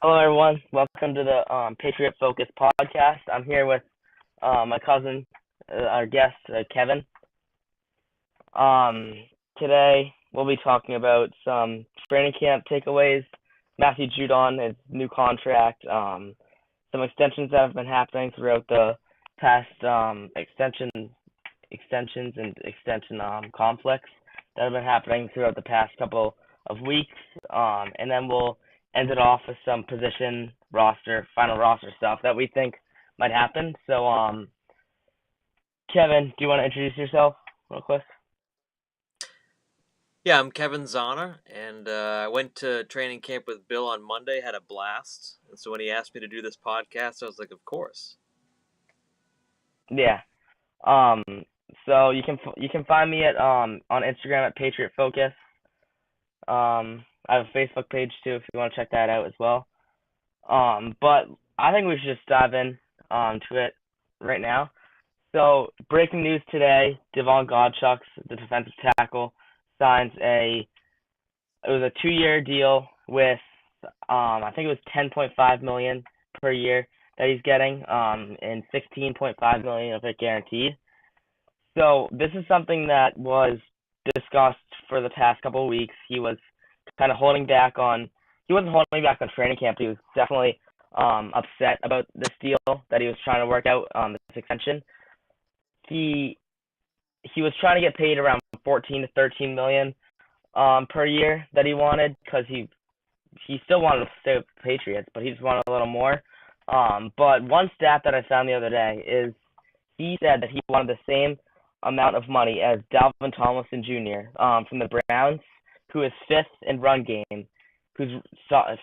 Hello, everyone. Welcome to the Patriot Focus podcast. I'm here with my cousin, our guest, Kevin. Um, Today, we'll be talking about some training camp takeaways, Matthew Judon, his new contract, some extensions that have been happening throughout the past extensions and extension conflicts that have been happening throughout the past couple of weeks. And then we'll end it off with some final roster stuff that we think might happen. So, Kevin, do you want to introduce yourself real quick? Yeah, I'm Kevin Zahner, and I went to training camp with Bill on Monday, had a blast. And so when he asked me to do this podcast, I was like, of course. Yeah. Um, so you can find me at on Instagram at Patriot Focus. I have a Facebook page too if you want to check that out as well. But I think we should just dive in to it right now. So breaking news today: Davon Godchaux, the defensive tackle, signs it was a 2-year deal with I think it was 10.5 million per year that he's getting, and 16.5 million of it guaranteed. So this is something that was discussed for the past couple of weeks. He was kind of holding back on. He wasn't holding back on training camp. He was definitely upset about this deal that he was trying to work out, this extension. He he was trying to get paid around 14 to 13 million per year that he wanted because he still wanted to stay with the Patriots, but he just wanted a little more. But one stat that I found the other day is he said that he wanted the same amount of money as Dalvin Tomlinson Jr. From the Browns, who is fifth in run game, who's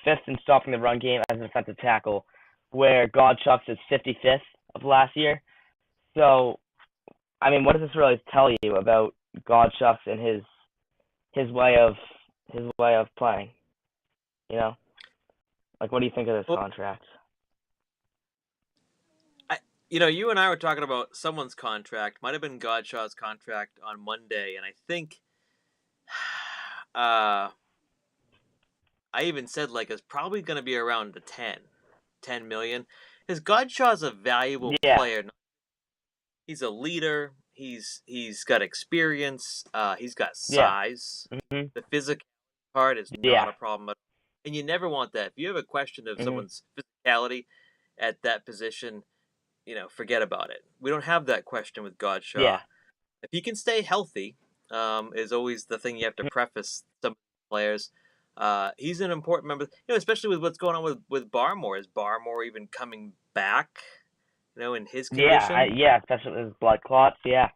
fifth in stopping the run game as a defensive tackle, where Godchaux is 55th of last year. So, I mean, what does this really tell you about Godchaux and his way of playing? You know, like, what do you think of this Well, contract? you and I were talking about someone's contract. Might have been Godshaw's contract on Monday, and I think uh, I even said, like, it's probably going to be around the 10 million. Because Godshaw's a valuable Yeah. player. He's a leader. He's got experience. He's got Yeah. size. Mhm. The physical part is not Yeah. a problem at all. And you never want that. If you have a question of Mhm. someone's physicality at that position, forget about it. We don't have that question with Godshaw. Yeah. If he can stay healthy, is always the thing you have to preface some players. He's an important member, especially with what's going on with Barmore. Is Barmore even coming back? In his Yeah. condition? Yeah. Especially with his blood clots. Yeah.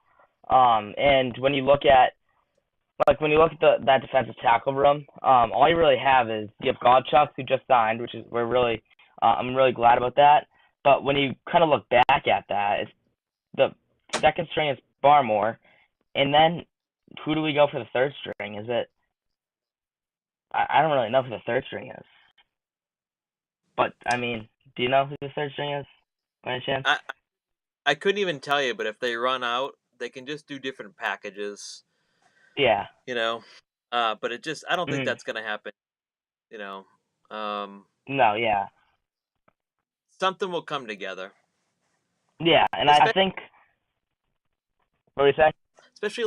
And when you look at that defensive tackle room, all you really have is you have Godchaux, who just signed, which is I'm really glad about that. But when you kind of look back at that, it's the second string is Barmore, and then who do we go for the third string? Is it? I don't really know who the third string is, but I mean, do you know who the third string is by any chance? I I couldn't even tell you, but if they run out, they can just do different packages. Yeah. You know. But I don't think Mhm. that's gonna happen. You know. Um, No. Yeah. Something will come together. Yeah. And I Especially, think what were you saying? especially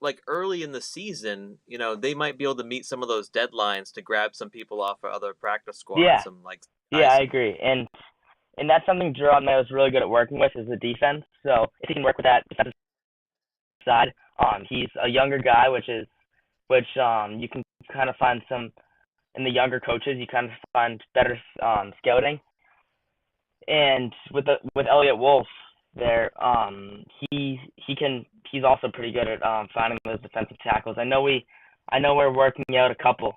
like early in the season, they might be able to meet some of those deadlines to grab some people off of other practice squads, Yeah. some like Yeah. I guys. agree. And that's something Gerard Mayo is really good at working with is the defense. So if he can work with that defensive side, he's a younger guy, which you can kind of find some in the younger coaches. You kind of find better scouting. And with Elliot Wolf there, he's also pretty good at finding those defensive tackles. I know we're working out a couple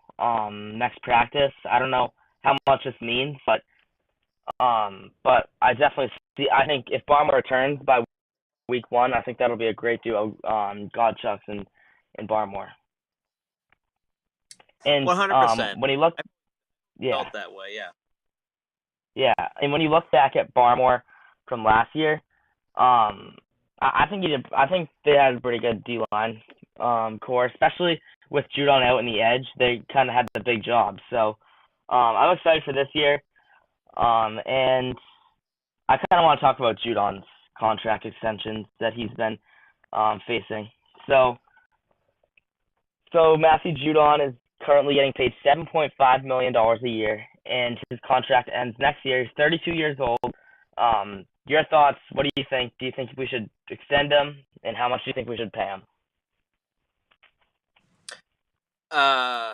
next practice. I don't know how much this means, but I definitely see. I think if Barmer returns by week 1, I think that'll be a great duo, Godchaux and Barmore. And 100%. when you look, I yeah, felt that way. Yeah. yeah, and when you look back at Barmore from last year, I think I think they had a pretty good D line core, especially with Judon out in the edge. They kind of had the big job. So I'm excited for this year. And I kind of want to talk about Judon's contract extensions that he's been facing. So, so Matthew Judon is currently getting paid $7.5 million a year, and his contract ends next year. He's 32 years old. Your thoughts? What do you think? Do you think we should extend him, and how much do you think we should pay him? Uh,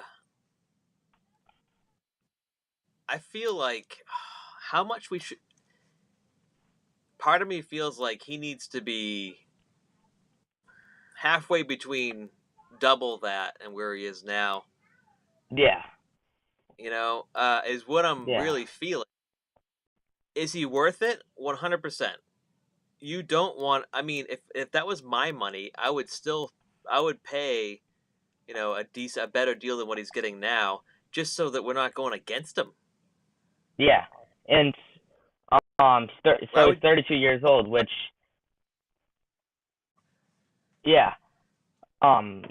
I feel like how much we should. Part of me feels like he needs to be halfway between double that and where he is now. Yeah, Is what I'm yeah, really feeling. Is he worth it? 100%. You don't want. I mean, if that was my money, I would pay, a better deal than what he's getting now, just so that we're not going against him. yeah. And so he's 32 years old, which yeah. Um,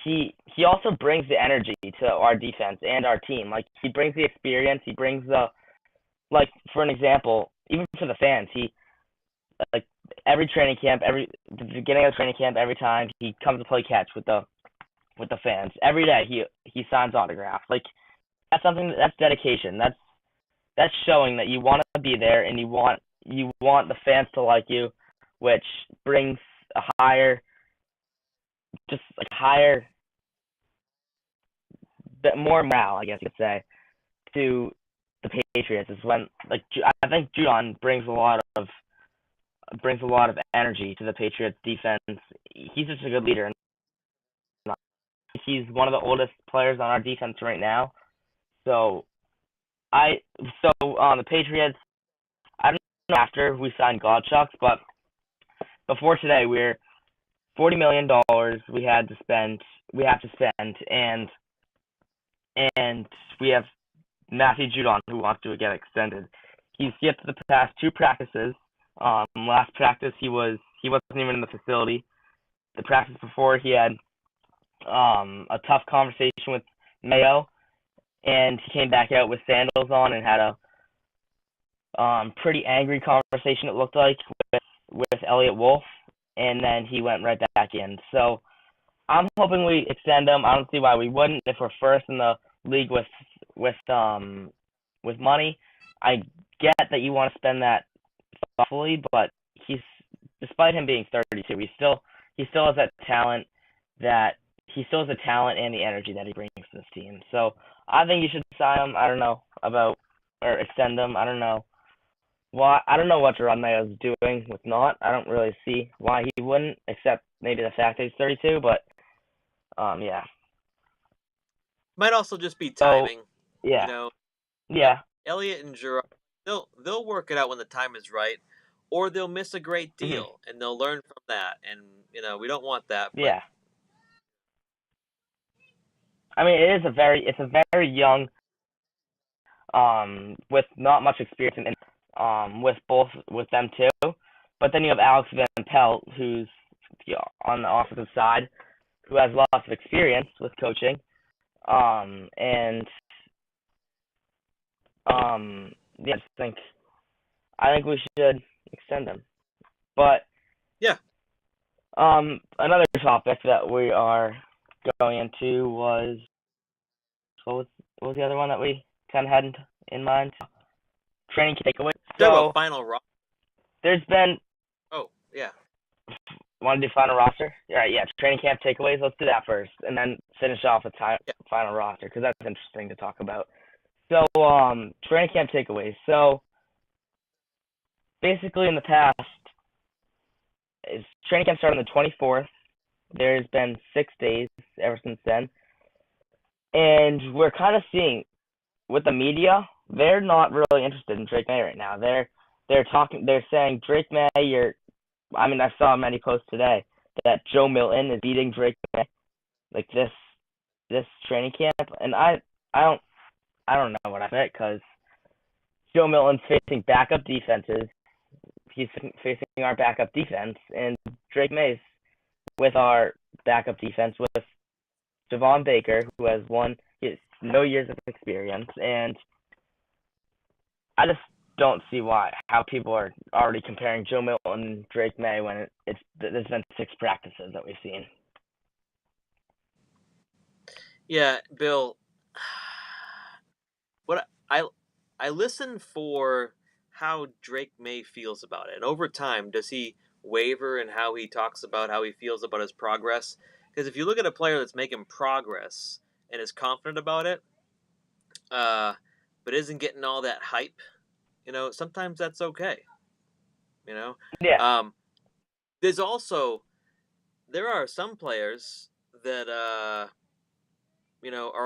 he also brings the energy to our defense and our team. Like he brings the experience. He brings the like for an example, even for the fans, he like every training camp, every the beginning of training camp, every time he comes to play catch with the fans. Every day he signs autographs. Like that's something that's dedication. That's showing that you want to be there and you want the fans to like you, which brings a higher just like higher bit more morale, I guess you could say, to the Patriots is when like I think Judon brings a lot of energy to the Patriots defense. He's just a good leader. He's one of the oldest players on our defense right now. So I the Patriots. I don't know after we signed Godchaux, but before today we're $40 million we have to spend and we have Matthew Judon who wants to get extended. He skipped the past two practices. Last practice he wasn't even in the facility. The practice before he had a tough conversation with Mayo, and he came back out with sandals on and had a pretty angry conversation. It looked like with Elliott Wolf, and then he went right back in. So I'm hoping we extend him. I don't see why we wouldn't if we're first in the league with money. I get that you want to spend that thoughtfully, but he's despite him being 32, he still has that talent that he still has the talent and the energy that he brings to this team. So I think you should sign him. I don't know about or extend him. I don't know why. I don't know what Jerome Mayo's doing with not. I don't really see why he wouldn't, except maybe the fact that he's 32. But yeah. Might also just be So timing. yeah, You know, yeah. Elliott and Gerard, they'll work it out when the time is right, or they'll miss a great hmm deal and they'll learn from that. And we don't want that. But Yeah. I mean, it's a very young with not much experience with them too. But then you have Alex Van Pelt, who's on the offensive side, who has lots of experience with coaching. And yeah, I think we should extend them. But yeah, another topic that we are going into was what was the other one that we kind of had in mind? Training takeaway. talk about So final roster. there's been Oh yeah, want to do final roster? All right, yeah, training camp takeaways. Let's do that first, and then finish off with yeah. final roster because that's interesting to talk about. So, training camp takeaways. So, basically, in the past, training camp started on the 24th. There's been 6 days ever since then, and we're kind of seeing with the media, they're not really interested in Drake May right now. They're saying Drake May, I mean, I saw many posts today that Joe Milton is beating Drake May like this training camp, and I don't know what I bet because Joe Milton's facing backup defenses. He's facing our backup defense, and Drake May's with our backup defense with Javon Baker, who has no years of experience, and I just don't see how people are already comparing Joe Milton and Drake May when there's been 6 practices that we've seen. Yeah, Bill. What I listen for how Drake May feels about it, and over time, does he waver in how he talks about how he feels about his progress? Because if you look at a player that's making progress and is confident about it, but isn't getting all that hype, sometimes that's okay. Yeah. Um, there are some players that are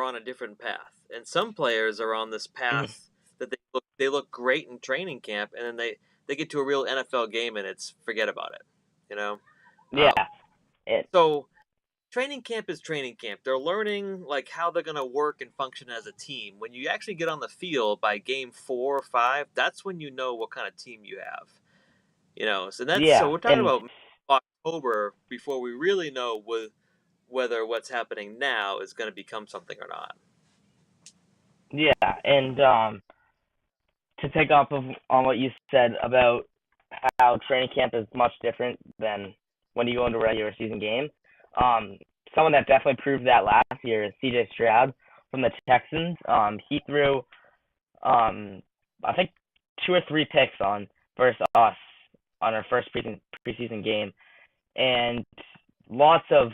on a different path, and some players are on this Mm-hmm. path that they look great in training camp, and then they get to a real NFL game and it's forget about it. You know, Yeah. um, It. so training camp is training camp. They're learning like how they're gonna work and function as a team. When you actually get on the field by game 4 or 5, that's when you know what kind of team you have. So Yeah. we're talking And about October before we really know whether what's happening now is going to become something or not. yeah. And to take off on what you said about how training camp is much different than when you go into a regular season game. Someone that definitely proved that last year is C.J. Stroud from the Texans. He threw, I think, 2 or 3 picks versus us on our first preseason game, and lots of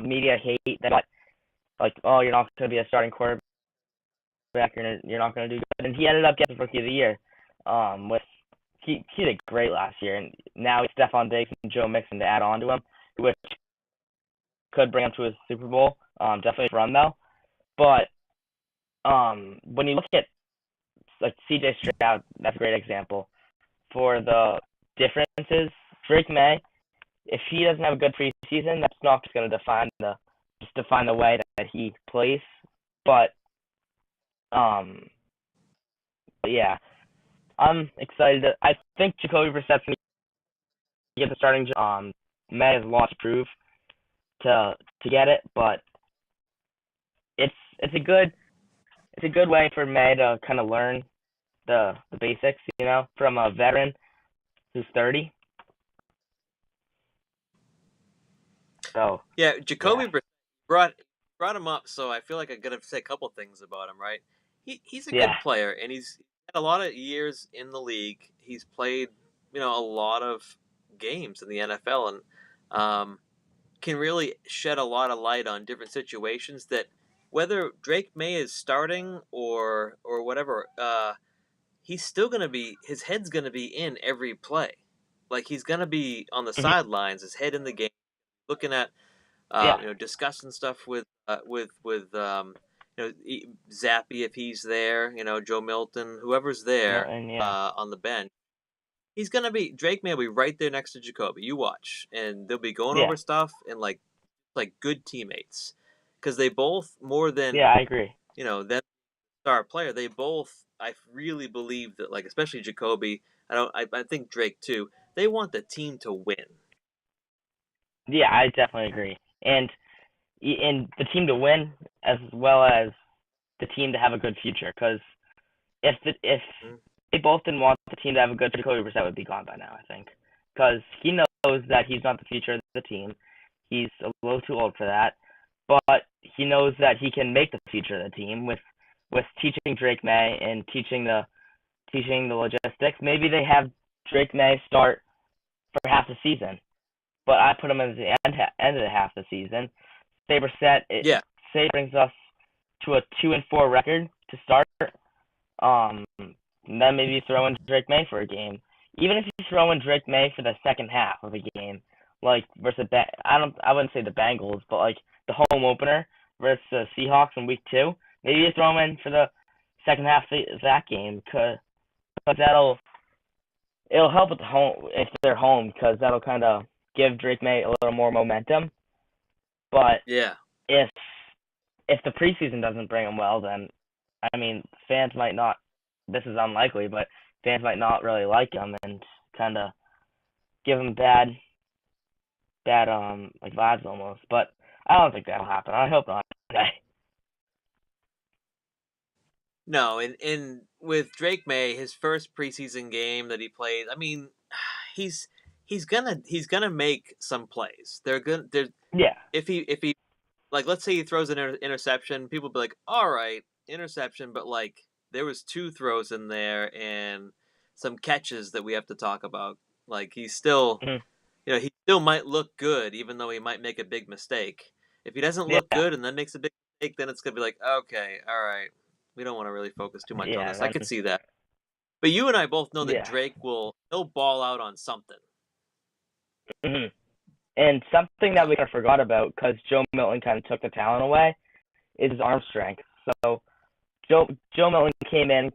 media hate that like, oh, you're not going to be a starting quarterback, you're not going to do good, and he ended up getting Rookie of the Year. With he did great last year, and now it's Stefon Diggs and Joe Mixon to add on to him, which could bring him to a Super Bowl. Definitely run though. But when you look at like C.J. Stroud, that's a great example for the differences. Drake May, if he doesn't have a good preseason, that's not just going to define the way that he plays. But but yeah, I'm excited. I think Jacoby Brissett's going to get the starting job. May has a lot to prove to get it, but it's it's a good it's a good way for May to kind of learn the basics, from a veteran who's 30. So Yeah, yeah, Jacoby brought him up, so I feel like I got to say a couple things about him. Right, he's a yeah, good player, and he's had a lot of years in the league. He's played a lot of games in the NFL, and can really shed a lot of light on different situations that whether Drake May is starting or whatever, he's still gonna be his head's gonna be in every play. Like he's gonna be on the mhm, sidelines, his head in the game, looking at yeah, discussing stuff with Zappy if he's there, Joe Milton, whoever's there and yeah, on the bench. He's gonna be Drake May will be right there next to Jacoby. You watch, and they'll be going yeah, over stuff and like good teammates because they both more than yeah. I agree. that star player. They both I really believe that like especially Jacoby. I think Drake too. They want the team to win. Yeah, I definitely agree. And the team to win as well as the team to have a good future. Because if Mhm. they both didn't want the team to have a good future, Jacoby Brissett would be gone by now, I think. Because he knows that he's not the future of the team. He's a little too old for that. But he knows that he can make the future of the team with teaching Drake May and teaching the logistics. Maybe they have Drake May start for half the season, but I put him at the end of the half of the season. Yeah, Say brings us to a 2-4 record to start. Then maybe throw in Drake May for a game. Even if you throw in Drake May for the second half of a game, like versus I wouldn't say the Bengals, but like the home opener versus the Seahawks in week 2. Maybe you throw him in for the second half of that game, cause it'll help with the home if they're home, because that'll kind of give Drake May a little more momentum. But yeah. if the preseason doesn't bring him well, then I mean fans might not. This is unlikely, but fans might not really like him and kind of give him bad like vibes almost. But I don't think that'll happen. I hope not. Okay. No, in with Drake May, his first preseason game that he played, I mean, he's he's gonna make some plays. They're good. They're Yeah. if he like, let's say he throws an interception, people be like, all right, interception, but like there was two throws in there and some catches that we have to talk about. Like he's still, Mhm. he still might look good even though he might make a big mistake. If he doesn't look Yeah. good and then makes a big mistake, then it's gonna be like, okay, all right, we don't want to really focus too much on Yeah. this. I Then, could see that, but you and I both know that yeah. Drake he'll ball out on something. Mhm. And something that we kind of forgot about because Joe Milton kind of took the talent away is his arm strength. So Joe Milton came in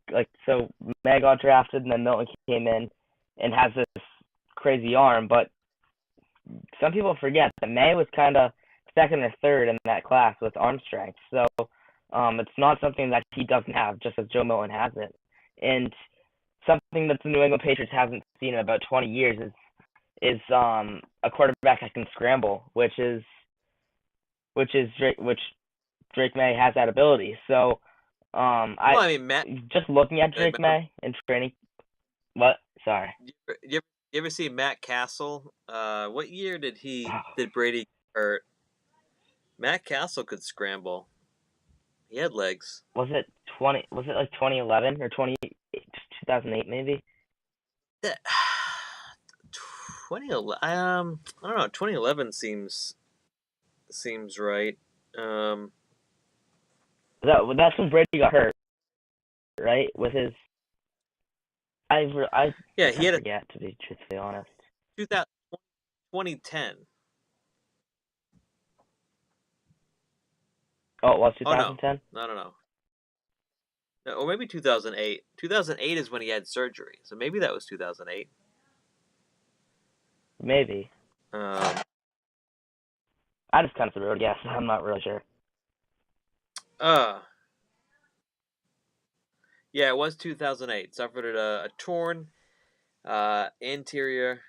May got drafted and then Milton came in and has this crazy arm, but some people forget that May was kind of second or third in that class with arm strength. So it's not something that he doesn't have, just as Joe Milton has it. And something that the New England Patriots hasn't seen in about 20 years is a quarterback that can scramble, which Drake May has that ability. So I Well, I mean, Matt, just looking at Drake remember, May in training. What? Sorry. you ever see Matt Castle? What year did Brady get hurt? Matt Castle could scramble. He had legs. Was it 20? Was it like 2011 or 2008 maybe? That 2011. I don't know. 2011 seems right. Um, That's when Brady got hurt, right? With his I yeah, he kind of had a forget, to be truthfully honest. 2000, 2010. Oh, it was Oh no, 2010? no. No, or maybe 2008. 2008 is when he had surgery, so maybe that was 2008. Maybe. Um, I just kind of threw it. Yes, I'm not really sure. uh, yeah, it was 2008. Suffered a torn anterior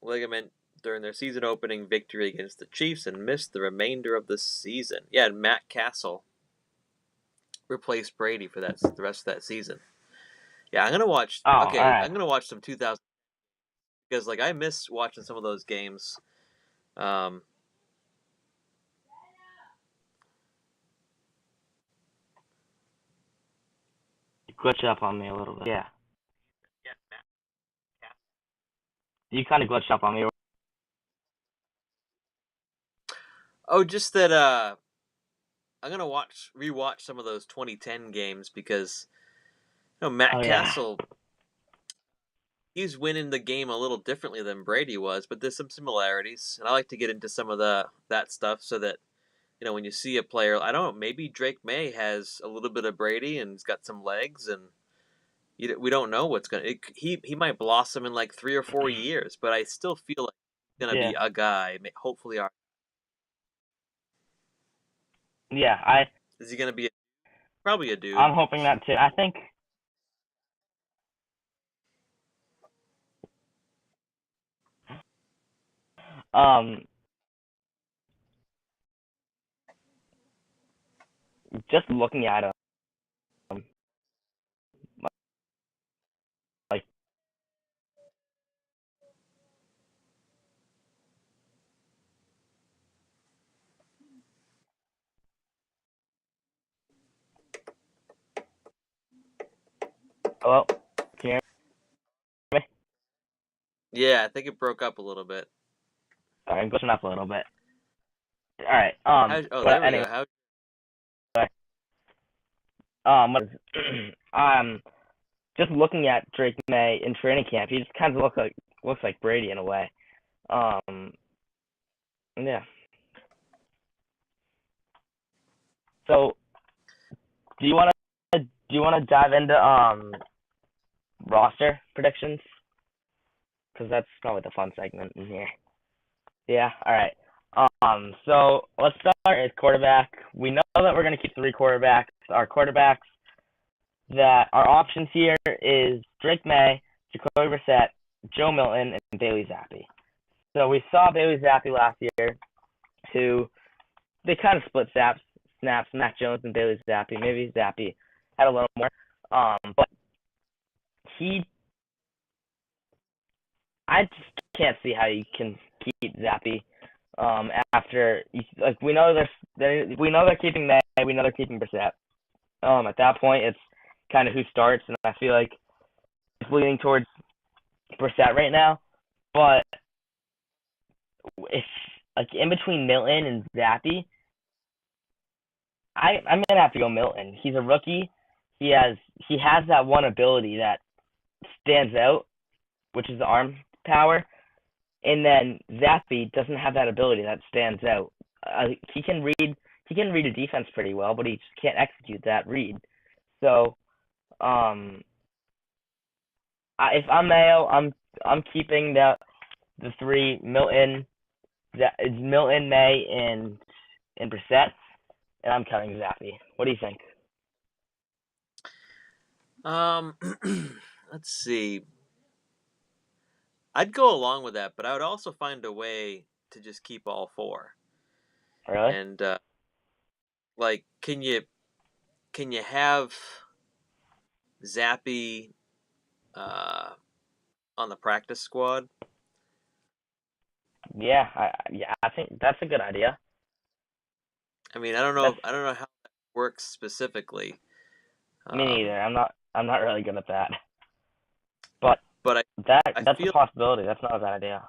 ligament during their season opening victory against the Chiefs and missed the remainder of the season. Yeah, and Matt Castle replaced Brady for the rest of that season. Yeah, I'm gonna watch. Oh, all Okay, right. I'm gonna watch some 2000 because like I miss watching some of those games. Um, Glitch up on me a little bit. Yeah. You kind of glitched up on me. oh, just that. I'm gonna rewatch some of those 2010 games because Oh Matt yeah. Castle, he's winning the game a little differently than Brady was, but there's some similarities, and I like to get into some of that stuff so that when you see a player, I don't know, maybe Drake May has a little bit of Brady and he's got some legs, and we don't know what's he might blossom in like 3 or 4 years, but I still feel like he's gonna Yeah. be a guy. Hopefully, Yeah. is he gonna be probably a dude? I'm hoping that too. I think um just looking at him, like, hello, can you hear me? Yeah, I think it broke up a little bit. Sorry, I'm glitching up a little bit. All right. Oh, there But we go. anyway, How what is just looking at Drake May in training camp, he just kind of looks like Brady in a way. Um, yeah. So, do you want to dive into roster predictions? Because that's probably the fun segment in here. Yeah. All right. So let's start at quarterback. We know that we're gonna keep three quarterbacks. Our quarterbacks that our options here is Drake May, Jacoby Brissett, Joe Milton, and Bailey Zappi. So we saw Bailey Zappi last year, who they kind of split snaps, Mac Jones and Bailey Zappi. Maybe Zappi had a little more. But he, I just can't see how you can keep Zappy. After like we know they're keeping May, we know they're keeping Brissett. At that point, it's kind of who starts, and I feel like it's leaning towards Brissett right now. But if like in between Milton and Zappy, I'm gonna have to go Milton. He's a rookie. He has that one ability that stands out, which is the arm power, and then Zappy doesn't have that ability that stands out. He can read a defense pretty well, but he just can't execute that read. So, if I'm Mayo, I'm keeping the three Milton, Milton, May, and Brissett, and I'm cutting Zappy. What do you think? Let's see. I'd go along with that, but I would also find a way to just keep all four. Really? And like, can you have Zappy on the practice squad? Yeah, I think that's a good idea. I mean, I don't That's know how that works specifically. Me neither. I'm not really good at that. But But I that's a feel, possibility. That's not a bad idea.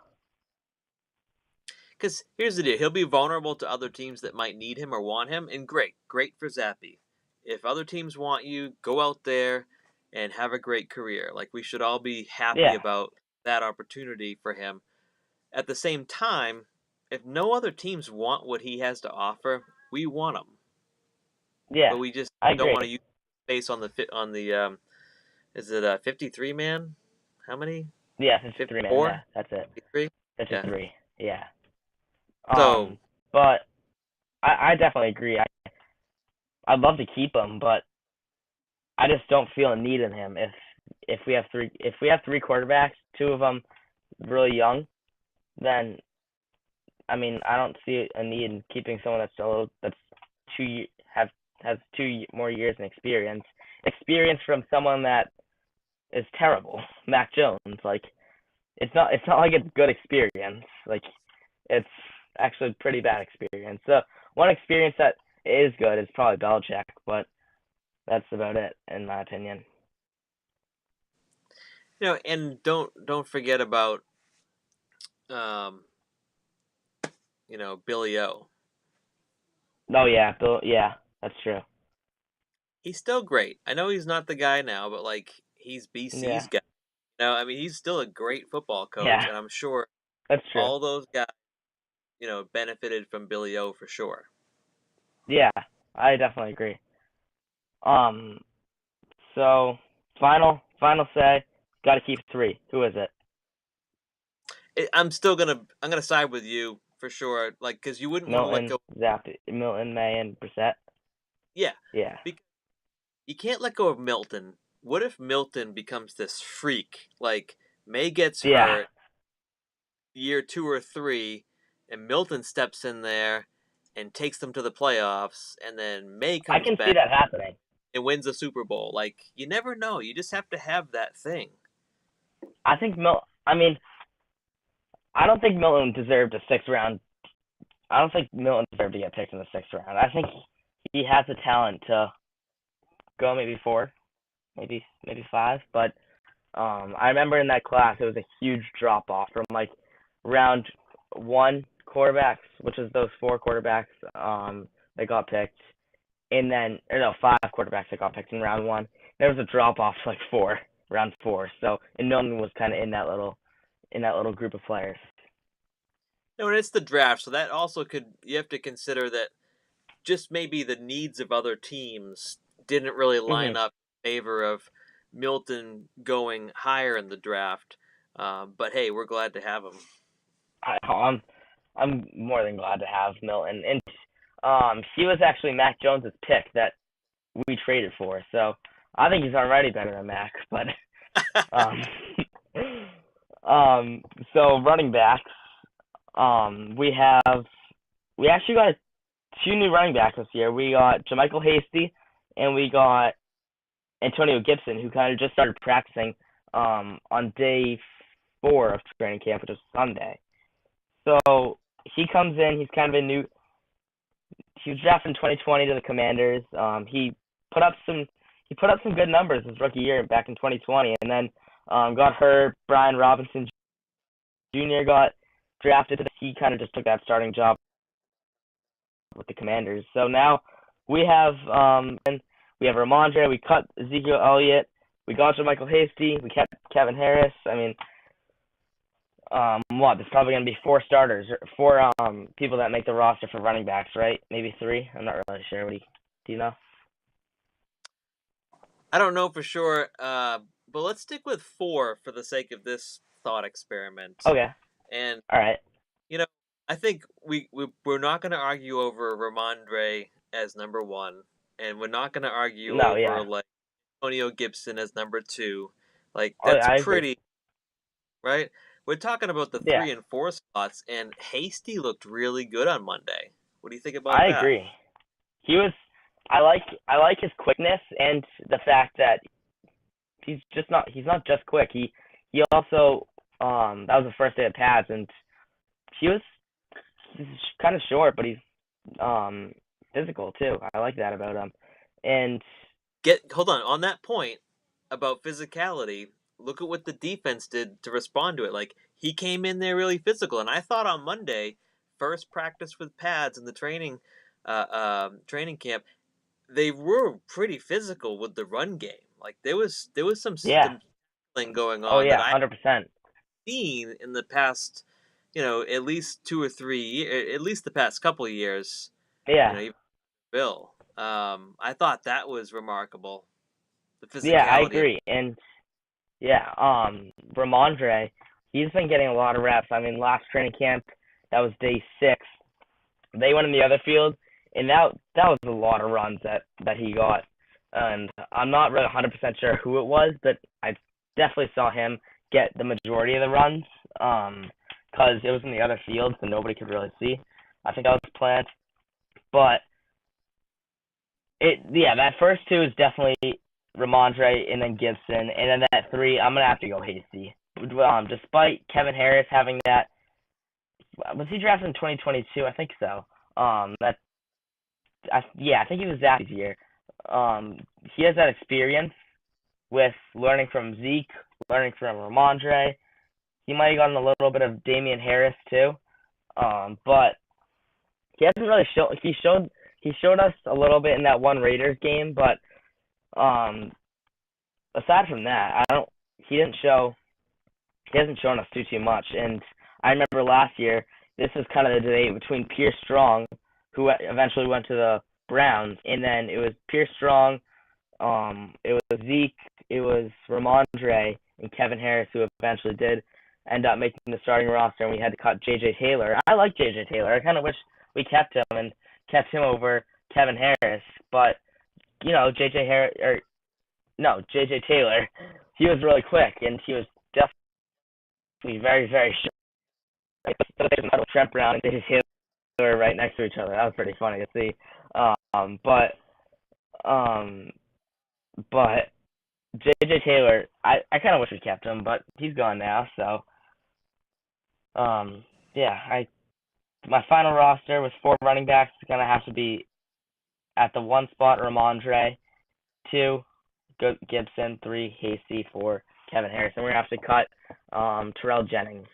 because here's the deal: he'll be vulnerable to other teams that might need him or want him, and great for Zappy. If other teams want you, go out there and have a great career. Like, we should all be happy Yeah, about that opportunity for him. At the same time, if no other teams want what he has to offer, we want him, yeah, but we just I don't agree. want to use space on the is it a 53 man? How many? Yeah, it's three man. 54? Yeah, that's it. 53? It's just Yeah. three. Yeah. So, But I definitely agree. I'd love to keep him, but I just don't feel a need in him. If we have three quarterbacks, two of them really young, then I mean I don't see a need in keeping someone that's has 2 more years in experience. Experience from someone that is terrible, Mac Jones. Like it's not like it's good experience. Like it's actually pretty bad experience. So one experience that is good is probably Belichick, but that's about it in my opinion. and don't forget about um, Billy O. Oh yeah, Bill. Yeah, that's true. He's still great. I know he's not the guy now, but like, he's BC's Yeah, guy. I mean, he's still a great football coach, yeah, and I'm sure that's true. all those guys, benefited from Billy O for sure. Yeah, I definitely agree. Um, so final say, got to keep three. Who is it? I'm gonna side with you for sure. Like, because you wouldn't want to let Milton, go. Zappy, Milton, May, and Brissett. Yeah, Yeah, because you can't let go of Milton. What if Milton becomes this freak? Like, May gets yeah. hurt year 2 or 3, and Milton steps in there and takes them to the playoffs, and then May I comes can see back that happening. and wins the Super Bowl. Like, you never know. You just have to have that thing. I think I mean, I don't think Milton deserved a sixth round. I don't think Milton deserved to get picked in the sixth round. I think he has the talent to go maybe four, maybe five. But I remember in that class it was a huge drop off from like round one quarterbacks, which is those four quarterbacks that got picked, and then or no five quarterbacks that got picked in round one. There was a drop off to like round four. So and Milton was kind of in that little group of players. No, and it's the draft, so that also you have to consider that just maybe the needs of other teams didn't really line Mhm. up in favor of Milton going higher in the draft. But hey, we're glad to have him. I'm more than glad to have Milton, and he was actually Mac Jones's pick that we traded for. So I think he's already better than Mac. But um, um, so running backs, we actually got two new running backs this year. We got Jermichael Hasty, and we got Antonio Gibson, who kind of just started practicing on day 4 of training camp, which was Sunday. So he comes in. He's kind of a new. He was drafted in 2020 to the Commanders. He put up some good numbers his rookie year back in 2020, and then got hurt. Brian Robinson Jr. got drafted. He kind of just took that starting job with the Commanders. So now we have Ramondre. We cut Ezekiel Elliott. We got Michael Hasty. We kept Kevin Harris. I mean, there's probably going to be 4 starters, 4 people that make the roster for running backs, right? Maybe 3. I'm not really sure. Do you know? I don't know for sure, but let's stick with 4 for the sake of this thought experiment. Okay. And all right. I think we're not going to argue over Ramondre as number 1, and we're not going to argue over like Antonio Gibson as number 2. Like that's pretty, right? We're talking about the 3 and 4 spots, and Hasty looked really good on Monday. What do you think about that? I agree. He was. I like his quickness and the fact that he's not just quick. He also that was the first day of pads, and he's kind of short, but he's physical too. I like that about him. And hold on that point about physicality. Look at what the defense did to respond to it. Like, he came in there really physical, and I thought on Monday, first practice with pads in the training camp, they were pretty physical with the run game. Like, there was some thing going on. Oh yeah, that 100%. Seen in the past, at least 2 or 3, at least the past couple of years. Yeah. Even Bill. I thought that was remarkable. The physicality. Yeah, I agree. And Ramondre, he's been getting a lot of reps. I mean, last training camp, that was day 6. They went in the other field, and that was a lot of runs that he got. And I'm not really 100% sure who it was, but I definitely saw him get the majority of the runs because it was in the other field, so nobody could really see. I think that was the plan. But that first 2 is definitely Ramondre and then Gibson, and then that 3, I'm gonna have to go Hasty. Despite Kevin Harris having that, was he drafted in 2022? I think so. I think he was that year. He has that experience with learning from Zeke, learning from Ramondre. He might have gotten a little bit of Damian Harris too, but he hasn't really shown. He showed us a little bit in that one Raiders game, but aside from that, he hasn't shown us too much. And I remember last year, this was kind of the debate between Pierce Strong, who eventually went to the Browns, and then it was Pierce Strong, it was Zeke, it was Ramondre, and Kevin Harris, who eventually did end up making the starting roster, and we had to cut J.J. Taylor. I like J.J. Taylor. I kind of wish we kept him and kept him over Kevin Harris, but J.J. Taylor, he was really quick, and he was definitely very, very short. Trent Brown and J.J. Taylor right next to each other. That was pretty funny to see. But J.J. Taylor, I kind of wish we kept him, but he's gone now, so my final roster with 4 running backs is going to have to be at the 1 spot, Ramondre, 2, Gibson, 3, Hasty, 4, Kevin Harris. And we're going to have to cut Terrell Jennings.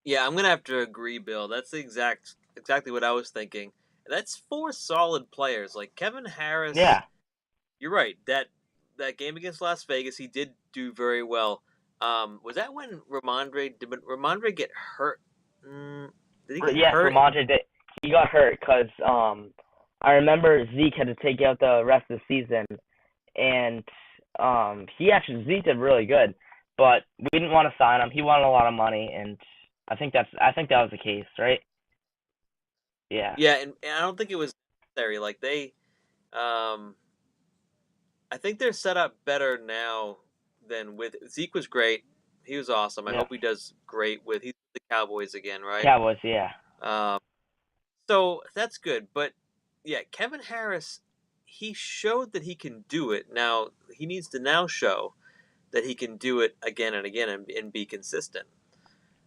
Yeah, I'm going to have to agree, Bill. That's exactly what I was thinking. That's 4 solid players. Like, Kevin Harris. Yeah. You're right. That game against Las Vegas, he did do very well. Was that when did Ramondre get hurt? Did he get hurt? Ramondre did. He got hurt because I remember Zeke had to take out the rest of the season, and Zeke did really good, but we didn't want to sign him. He wanted a lot of money, and I think that was the case, right? Yeah. Yeah, and I don't think it was necessary. Like, they, I think they're set up better now than with Zeke. Was great. He was awesome. I hope he does great he's with the Cowboys again, right? Cowboys, yeah. So that's good. But yeah, Kevin Harris, he showed that he can do it. Now he needs to now show that he can do it again and again and be consistent.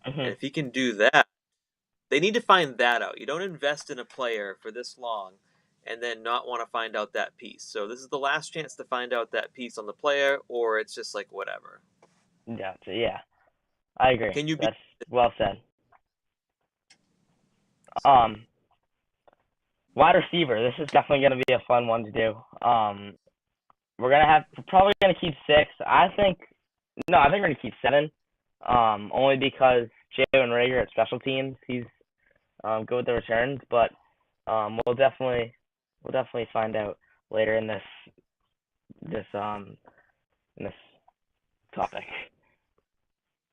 And Mhm. if he can do that, they need to find that out. You don't invest in a player for this long and then not want to find out that piece. So this is the last chance to find out that piece on the player, or it's just like whatever. Yeah. Yeah. I agree. Can you be That's well said. so? Um, Wide receiver. This is definitely going to be a fun one to do. We're probably gonna keep six. I think no, I think we're gonna keep seven. Only because Jalen Rager at special teams, he's good with the returns, but we'll definitely find out later this in this topic.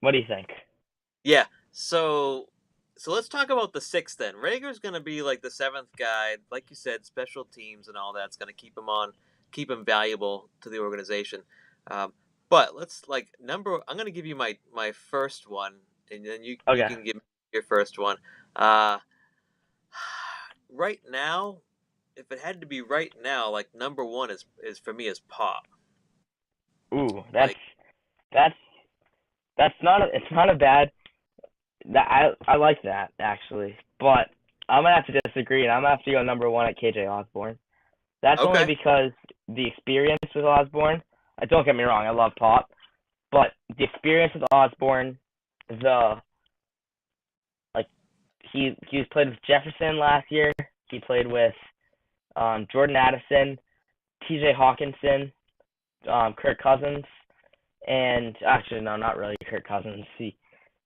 What do you think? Yeah. So let's talk about the sixth then. Rager's going to be like the seventh guy, like you said, special teams and all that's going to keep him valuable to the organization. Um, but let's like number. I'm going to give you my first one, and then you Okay. can give me your first one. Uh, right now, if it had to be right now, like number one is for me is Pop. Ooh, that's Like that's it's not a bad that I like that actually, but I'm gonna have to disagree, and I'm gonna have to go number one at KJ Osborne. That's only okay, because the experience with Osborne. Don't get me wrong, I love Pop, but the experience with Osborne, the like he was played with Jefferson last year. He played with Jordan Addison, T.J. Hawkinson, Kirk Cousins, and actually no, not really Kirk Cousins. He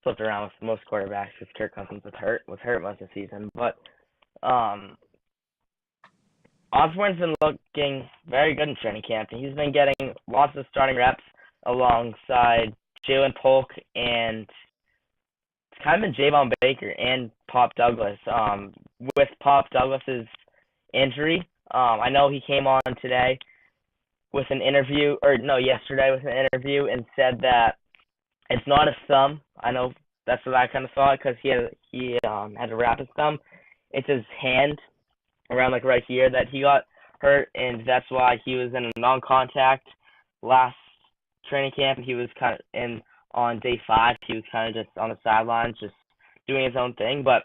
flipped around with most quarterbacks because Kirk Cousins was hurt most of the season. But um, Osborne's been looking very good in training camp, and he's been getting lots of starting reps alongside Jalen Polk and it's kind of been Javon Baker and Pop Douglas. With Pop Douglas's injury, I know he came on today with an interview, or no, yesterday with an interview, and said that it's not his thumb. I know that's what I kind of saw it because he had to wrap his thumb. It's his hand around like right here that he got hurt, and that's why he was in a non-contact last training camp. He was kind of in on day 5. He was kind of just on the sidelines, just doing his own thing. But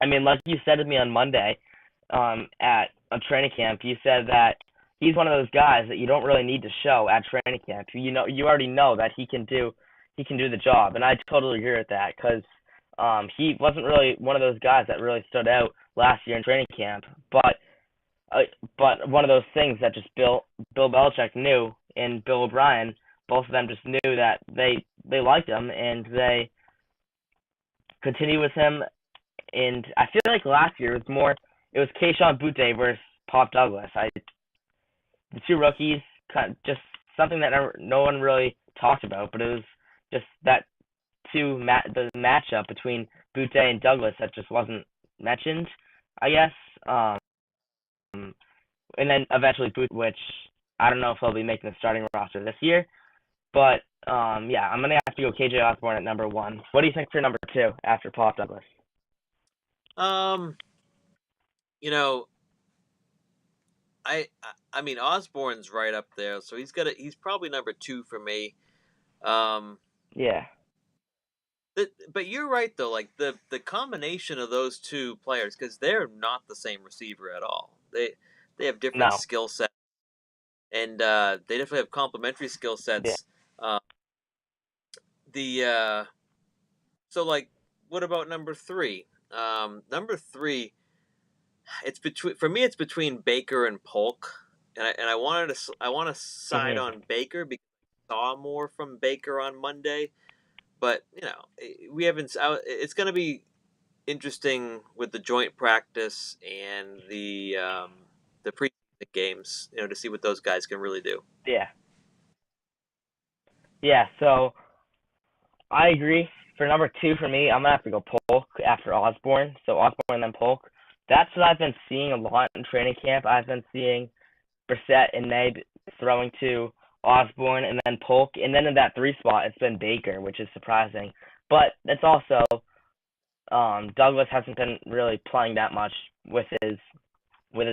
I mean, like you said to me on Monday, at a training camp, you said that he's one of those guys that you don't really need to show at training camp. You already know that he can do the job, and I totally agree with that because he wasn't really one of those guys that really stood out last year in training camp, but one of those things that just Bill Belichick knew and Bill O'Brien, both of them just knew that they liked him and they continued with him. And I feel like last year it was Kayshon Boutte versus Pop Douglas. The two rookies, kind of just something that no one really talked about, but it was just that the matchup between Boutte and Douglas that just wasn't mentioned, I guess. And then eventually Booth, which I don't know if he'll be making the starting roster this year. But yeah, I'm gonna have to go KJ Osborne at number one. What do you think for number two after Pop Douglas? um, you know, I I mean Osborne's right up there, so he's probably number two for me. Um, Yeah. but you're right though, like the combination of those two players, because they're not the same receiver at all. They have different No. skill sets, and they definitely have complementary skill Yeah. sets. Uh, the so like, what about number three? Number three, it's between for me. It's between Baker and Polk, and I want to side Mhm. on Baker because I saw more from Baker on Monday. But we haven't. It's going to be interesting with the joint practice and the preseason games. To see what those guys can really do. Yeah. Yeah. So I agree. For number two for me, I'm gonna have to go Polk after Osborne. So Osborne and then Polk. That's what I've been seeing a lot in training camp. I've been seeing Brissett and Nate throwing to Osborne and then Polk, and then in that three spot, it's been Baker, which is surprising. But it's also Douglas hasn't been really playing that much with his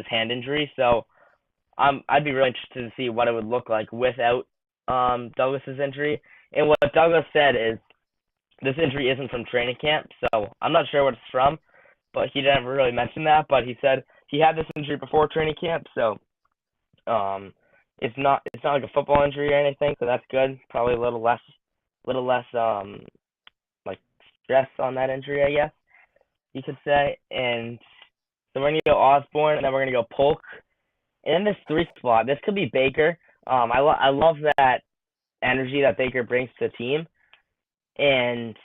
hand injury, so I'd be really interested to see what it would look like without Douglas's injury. And what Douglas said is this injury isn't from training camp, so I'm not sure what it's from, but he didn't really mention that. But he said he had this injury before training camp, so it's not like a football injury or anything, so that's good. Probably a little less like stress on that injury, I guess you could say. And so we're gonna go Osborne, and then we're gonna go Polk. And in this three spot, this could be Baker. I love that energy that Baker brings to the team, and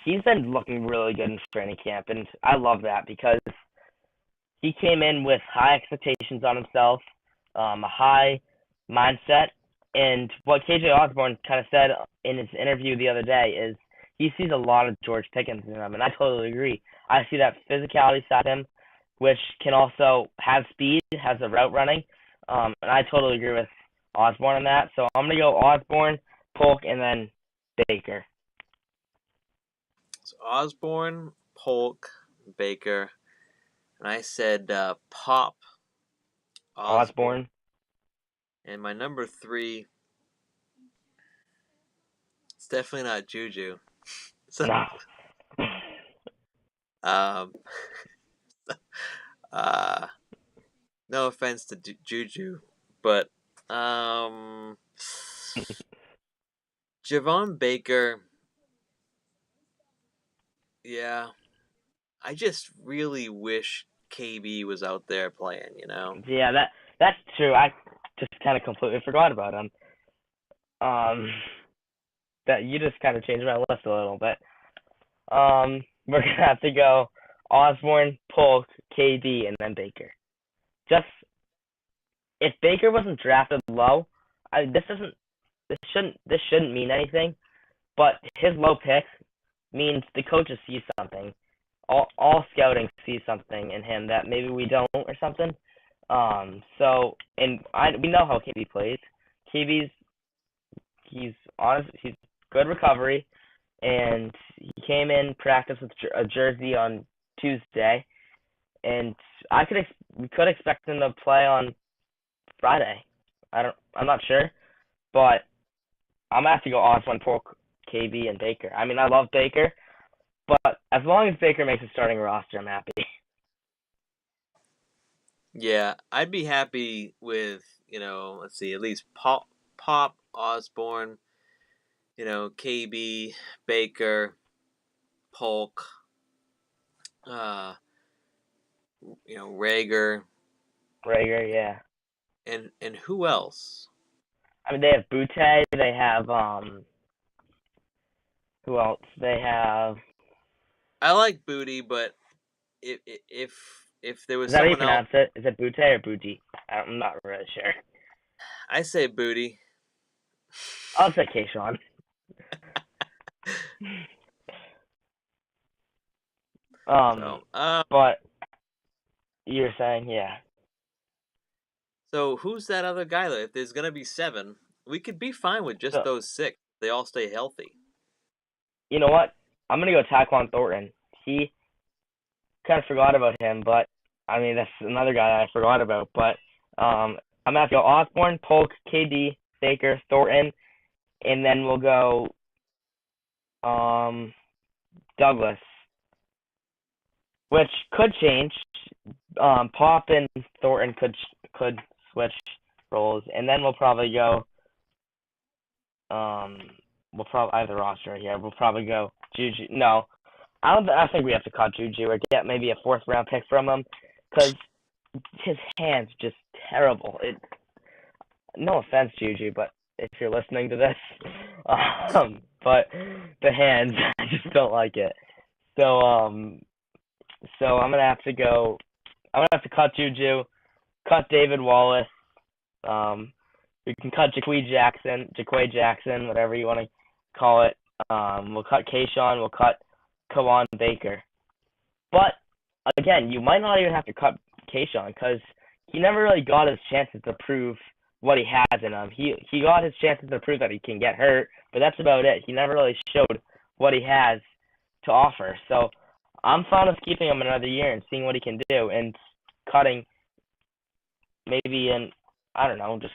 he's been looking really good in training camp, and I love that because he came in with high expectations on himself, a high mindset, and what KJ Osborne kind of said in his interview the other day is he sees a lot of George Pickens in him, and I totally agree. I see that physicality side of him, which can also have speed, has the route running, and I totally agree with Osborne on that. So I'm gonna go Osborne, Polk, and then Baker. So Osborne, Polk, Baker, and I said Pop Osborne. Osborne. And my number 3, it's definitely not Juju. So, No. um, uh, no offense to Juju, but Javon Baker, yeah, I just really wish KB was out there playing, you know? Yeah, that's true. I just kind of completely forgot about him. That you just kind of changed my list a little bit. We're gonna have to go Osborne, Polk, KD, and then Baker. Just if Baker wasn't drafted low, this shouldn't mean anything. But his low pick means the coaches see something. All scouting sees something in him that maybe we don't or something. We know how KB plays. KB's he's honest. He's good recovery, and he came in practice with a jersey on Tuesday, and we could expect him to play on Friday. I'm not sure, but I'm gonna have to go Osborne, Polk, KB, and Baker. I mean, I love Baker, but as long as Baker makes a starting roster, I'm happy. Yeah, I'd be happy with, let's see, at least Pop Osborne, KB, Baker, Polk, uh, Rager, Rager, yeah. and who else? I mean, they have Butte. They have who else? They have. I like Booty, but if there was Is that how you someone else, pronounce it? Is it Butte or Booty? I'm not really sure. I say Booty. I'll say Kayshawn. So, But you're saying, yeah. so who's that other guy? If there's gonna be 7, we could be fine with just So those 6. They all stay healthy. you know what? I'm gonna go Taquan Thornton. He kind of forgot about him, but I mean that's another guy I forgot about. But I'm gonna have to go Osborne, Polk, KD, Baker, Thornton, and then we'll go Douglas, which could change. Pop and Thornton could switch roles, and then we'll probably go. We'll probably I have the roster right here. We'll probably go Juju. No, I don't. I think we have to cut Juju or get maybe a 4th-round pick from him, because his hands just terrible. No offense, Juju, but if you're listening to this, but the hands, I just don't like it. So I'm gonna have to go. I'm gonna have to cut Juju, cut David Wallace. We can cut Jaquay Jackson, whatever you want to call it. We'll cut Kayshawn. We'll cut Kawan Baker. But again, you might not even have to cut Kayshawn because he never really got his chances to prove what he has in him. He got his chances to prove that he can get hurt, but that's about it. He never really showed what he has to offer. So I'm fine with keeping him another year and seeing what he can do and cutting maybe in, I don't know, just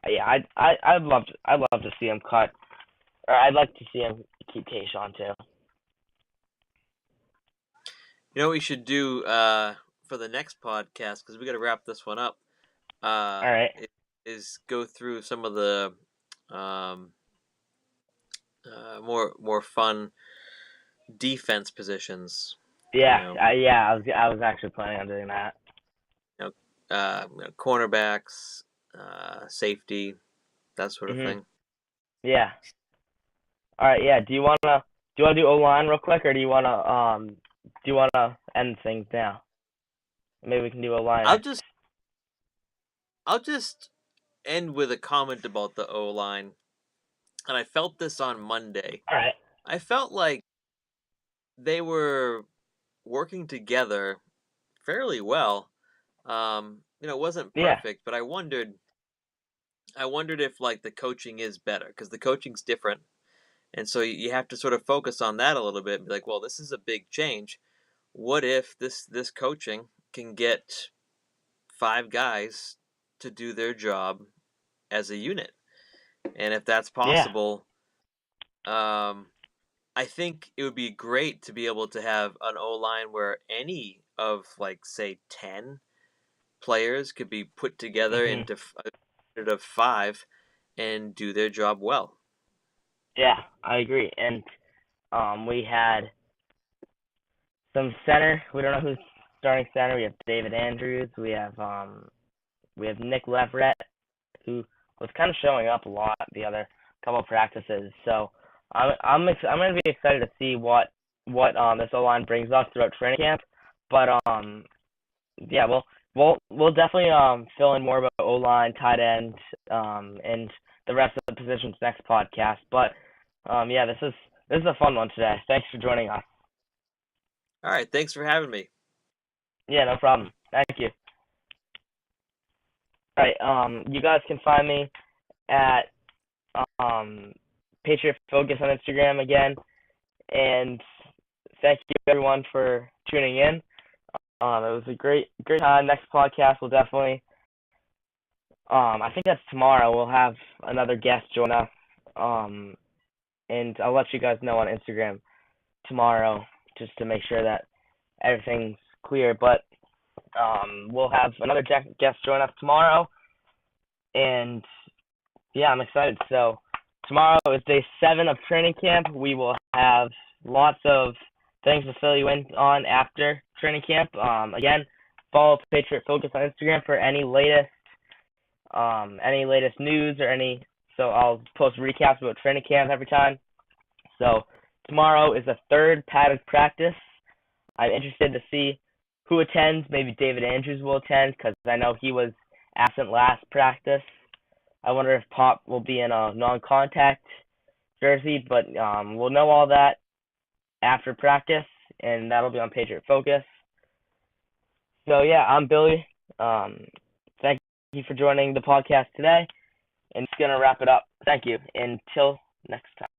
yeah, I'd love to see him cut, or I'd like to see him keep Tayshaun too. You know what we should do for the next podcast, because we got to wrap this one up. All right. Is go through some of the um, more fun defense positions. Yeah, You I was actually planning on doing that. know, cornerbacks, safety, that sort of Mhm. thing. Yeah. All right. Yeah. Do you wanna do O line real quick, or do you wanna end things now? Maybe we can do O line I'll next. just I'll just end with a comment about the O line, and I felt this on Monday. All right. I felt like they were working together fairly well. It wasn't Yeah. perfect, but I wondered if like the coaching is better, because the coaching's different, and so you have to sort of focus on that a little bit and be like, well, this is a big change. What if this coaching can get five guys to do their job as a unit? And if that's Yeah. possible, um, I think it would be great to be able to have an O line where any of, like, say 10 players could be put together Mhm. into a unit of five and do their job well. Yeah. I agree. And we had some center. We don't know who's starting center. We have David Andrews. We have Nick Leverett, who was kind of showing up a lot the other couple of practices. So I'm gonna be excited to see what this O line brings us throughout training camp. But yeah, we'll definitely fill in more about O line, tight end, and the rest of the positions next podcast. But yeah, this is a fun one today. Thanks for joining us. All right, thanks for having me. Yeah, no problem. Thank you. All right, you guys can find me at um, Patriot Focus on Instagram again, and thank you everyone for tuning in. It was a great time. Next podcast will definitely, I think that's tomorrow. We'll have another guest join us, um, and I'll let you guys know on Instagram tomorrow just to make sure that everything's clear. But we'll have another guest join us tomorrow, and yeah, I'm excited. So tomorrow is day 7 of training camp. We will have lots of things to fill you in on after training camp. Again, follow Patriot Focus on Instagram for any latest news or any. So I'll post recaps about training camp every time. So tomorrow is the third padded practice. I'm interested to see who attends. Maybe David Andrews will attend because I know he was absent last practice. I wonder if Pop will be in a non-contact jersey, but we'll know all that after practice, and that'll be on Patriot Focus. So yeah, I'm Billy. Thank you for joining the podcast today, and just gonna wrap it up. Thank you. Until next time.